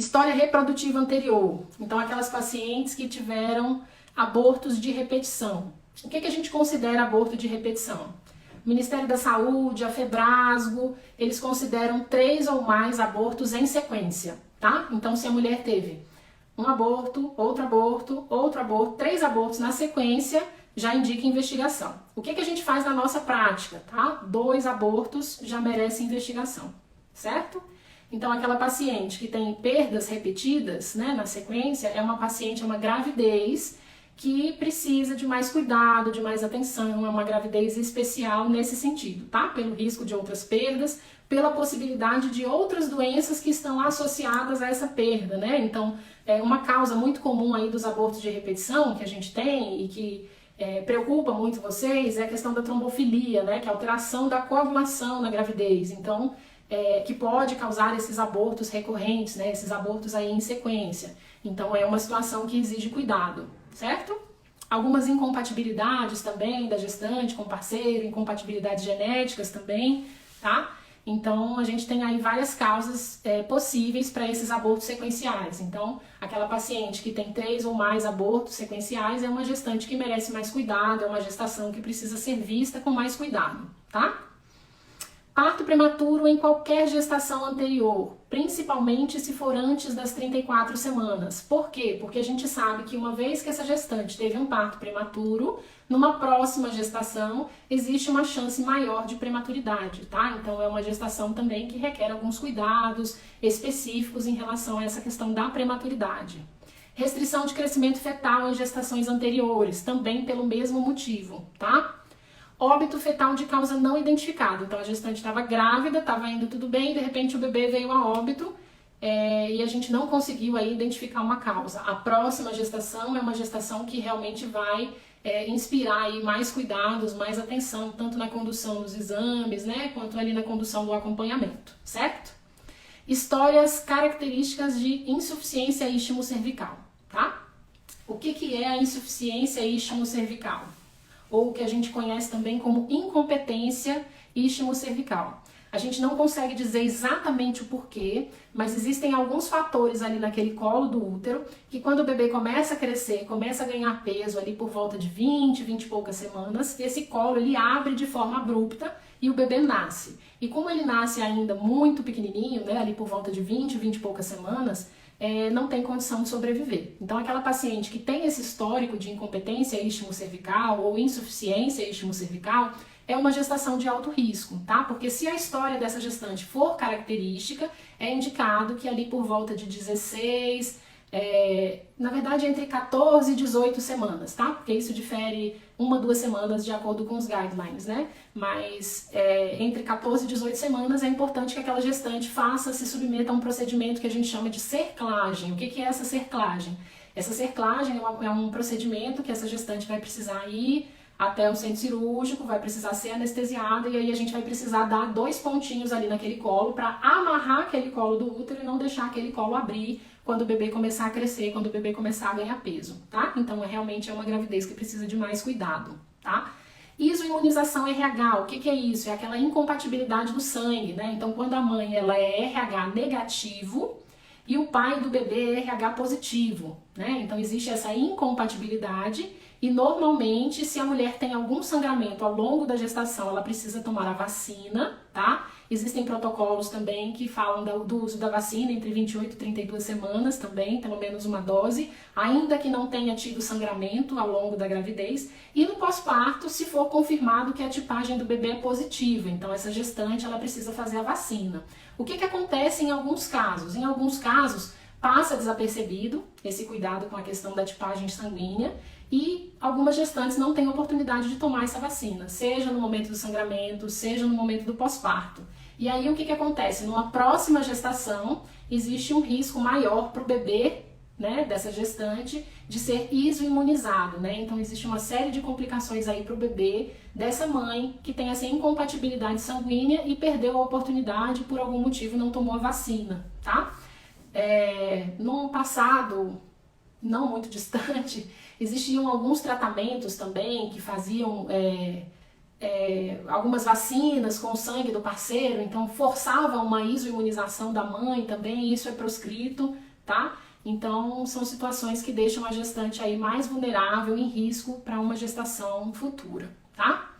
História reprodutiva anterior. Então, aquelas pacientes que tiveram abortos de repetição. O que a gente considera aborto de repetição? O Ministério da Saúde, a Febrasgo, eles consideram 3 ou mais abortos em sequência, tá? Então, se a mulher teve um aborto, outro aborto, 3 abortos na sequência, já indica investigação. O que a gente faz na nossa prática, tá? 2 abortos já merece investigação, certo? Então, aquela paciente que tem perdas repetidas, né, na sequência, é uma paciente, é uma gravidez que precisa de mais cuidado, de mais atenção, é uma gravidez especial nesse sentido, tá? Pelo risco de outras perdas, pela possibilidade de outras doenças que estão associadas a essa perda, né? Então, uma causa muito comum aí dos abortos de repetição que a gente tem e que preocupa muito vocês é a questão da trombofilia, né? Que é a alteração da coagulação na gravidez. Então, que pode causar esses abortos recorrentes, né? Esses abortos aí em sequência. Então, é uma situação que exige cuidado, certo? Algumas incompatibilidades também da gestante com o parceiro, incompatibilidades genéticas também, tá? Então, a gente tem aí várias causas possíveis para esses abortos sequenciais. Então, aquela paciente que tem 3 ou mais abortos sequenciais é uma gestante que merece mais cuidado, é uma gestação que precisa ser vista com mais cuidado, tá? Parto prematuro em qualquer gestação anterior, principalmente se for antes das 34 semanas. Por quê? Porque a gente sabe que uma vez que essa gestante teve um parto prematuro, numa próxima gestação existe uma chance maior de prematuridade, tá? Então é uma gestação também que requer alguns cuidados específicos em relação a essa questão da prematuridade. Restrição de crescimento fetal em gestações anteriores, também pelo mesmo motivo, tá? Óbito fetal de causa não identificada. Então a gestante estava grávida, estava indo tudo bem, de repente o bebê veio a óbito e a gente não conseguiu aí identificar uma causa. A próxima gestação é uma gestação que realmente vai inspirar aí mais cuidados, mais atenção, tanto na condução dos exames, né, quanto ali na condução do acompanhamento, certo? Histórias características de insuficiência istmo-cervical, tá? O que é a insuficiência istmo-cervical? Ou o que a gente conhece também como incompetência istmo-cervical. A gente não consegue dizer exatamente o porquê, mas existem alguns fatores ali naquele colo do útero que quando o bebê começa a crescer, começa a ganhar peso ali por volta de 20 e poucas semanas, esse colo ele abre de forma abrupta e o bebê nasce. E como ele nasce ainda muito pequenininho, né, ali por volta de 20 e poucas semanas, não tem condição de sobreviver. Então aquela paciente que tem esse histórico de incompetência istmo-cervical ou insuficiência istmo-cervical é uma gestação de alto risco, tá? Porque se a história dessa gestante for característica, é indicado que ali por volta de 16, na verdade entre 14 e 18 semanas, tá? Porque isso difere 1 a 2 semanas de acordo com os guidelines, né? Mas entre 14 e 18 semanas é importante que aquela gestante se submeta a um procedimento que a gente chama de cerclagem. O que é essa cerclagem? Essa cerclagem é um procedimento que essa gestante vai precisar ir até o centro cirúrgico, vai precisar ser anestesiada e aí a gente vai precisar dar 2 pontinhos ali naquele colo para amarrar aquele colo do útero e não deixar aquele colo abrir quando o bebê começar a crescer, quando o bebê começar a ganhar peso, tá? Então realmente é uma gravidez que precisa de mais cuidado, tá? Isoimunização RH, o que é isso? É aquela incompatibilidade do sangue, né? Então quando a mãe ela é RH negativo e o pai do bebê é RH positivo, né? Então existe essa incompatibilidade e normalmente se a mulher tem algum sangramento ao longo da gestação, ela precisa tomar a vacina, tá? Existem protocolos também que falam do uso da vacina entre 28 e 32 semanas também, pelo menos uma dose, ainda que não tenha tido sangramento ao longo da gravidez. E no pós-parto, se for confirmado que a tipagem do bebê é positiva, então essa gestante ela precisa fazer a vacina. O que acontece em alguns casos? Em alguns casos, passa desapercebido esse cuidado com a questão da tipagem sanguínea e algumas gestantes não têm oportunidade de tomar essa vacina, seja no momento do sangramento, seja no momento do pós-parto. E aí o que acontece? Numa próxima gestação, existe um risco maior para o bebê, né, dessa gestante, de ser isoimunizado, né? Então existe uma série de complicações aí para o bebê dessa mãe que tem essa incompatibilidade sanguínea e perdeu a oportunidade, por algum motivo não tomou a vacina, tá? Num passado não muito distante, existiam alguns tratamentos também que faziam algumas vacinas com o sangue do parceiro, então forçava uma isoimunização da mãe também, isso é proscrito, tá? Então, são situações que deixam a gestante aí mais vulnerável, em risco para uma gestação futura, tá?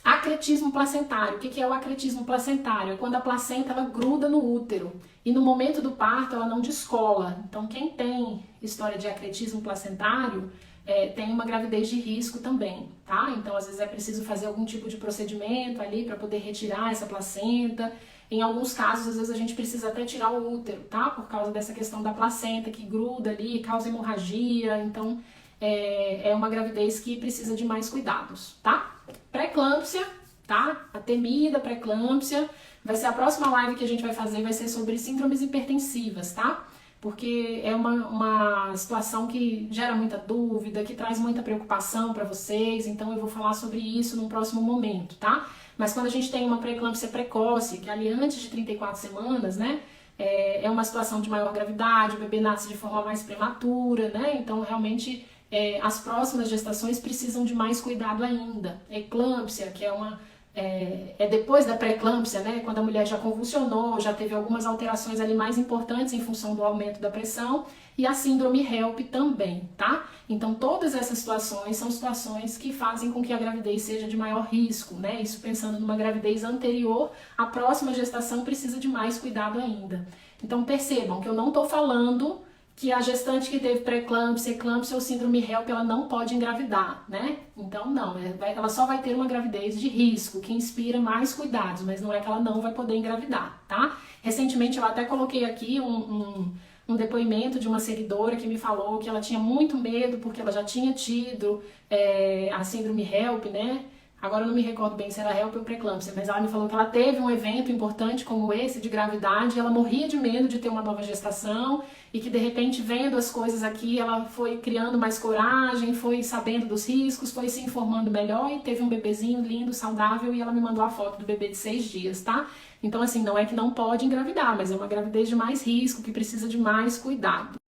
Acretismo placentário. O que é o acretismo placentário? É quando a placenta ela gruda no útero e no momento do parto ela não descola. Então, quem tem história de acretismo placentário tem uma gravidez de risco também, tá? Então, às vezes é preciso fazer algum tipo de procedimento ali para poder retirar essa placenta. Em alguns casos, às vezes a gente precisa até tirar o útero, tá? Por causa dessa questão da placenta que gruda ali, causa hemorragia. Então, é uma gravidez que precisa de mais cuidados, tá? Pré-eclâmpsia, tá? A temida pré-eclâmpsia. Vai ser a próxima live que a gente vai fazer, vai ser sobre síndromes hipertensivas, tá? Porque é uma situação que gera muita dúvida, que traz muita preocupação para vocês, então eu vou falar sobre isso num próximo momento, tá? Mas quando a gente tem uma pré-eclâmpsia precoce, que ali antes de 34 semanas, né, é uma situação de maior gravidade, o bebê nasce de forma mais prematura, né, então realmente as próximas gestações precisam de mais cuidado ainda. Eclâmpsia, que é depois da pré-eclâmpsia, né, quando a mulher já convulsionou, já teve algumas alterações ali mais importantes em função do aumento da pressão, e a síndrome HELP também, tá? Então todas essas situações são situações que fazem com que a gravidez seja de maior risco, né? Isso pensando numa gravidez anterior, a próxima gestação precisa de mais cuidado ainda. Então percebam que eu não estou falando que a gestante que teve pré-eclâmpsia, eclâmpsia ou síndrome HELP, ela não pode engravidar, né? Então não, ela só vai ter uma gravidez de risco, que inspira mais cuidados, mas não é que ela não vai poder engravidar, tá? Recentemente eu até coloquei aqui um depoimento de uma seguidora que me falou que ela tinha muito medo porque ela já tinha tido a síndrome HELP, né? Agora eu não me recordo bem se era HELP ou pré-eclâmpsia, mas ela me falou que ela teve um evento importante como esse, de gravidade, e ela morria de medo de ter uma nova gestação, e que de repente, vendo as coisas aqui, ela foi criando mais coragem, foi sabendo dos riscos, foi se informando melhor, e teve um bebezinho lindo, saudável, e ela me mandou a foto do bebê de 6 dias, tá? Então assim, não é que não pode engravidar, mas é uma gravidez de mais risco, que precisa de mais cuidado.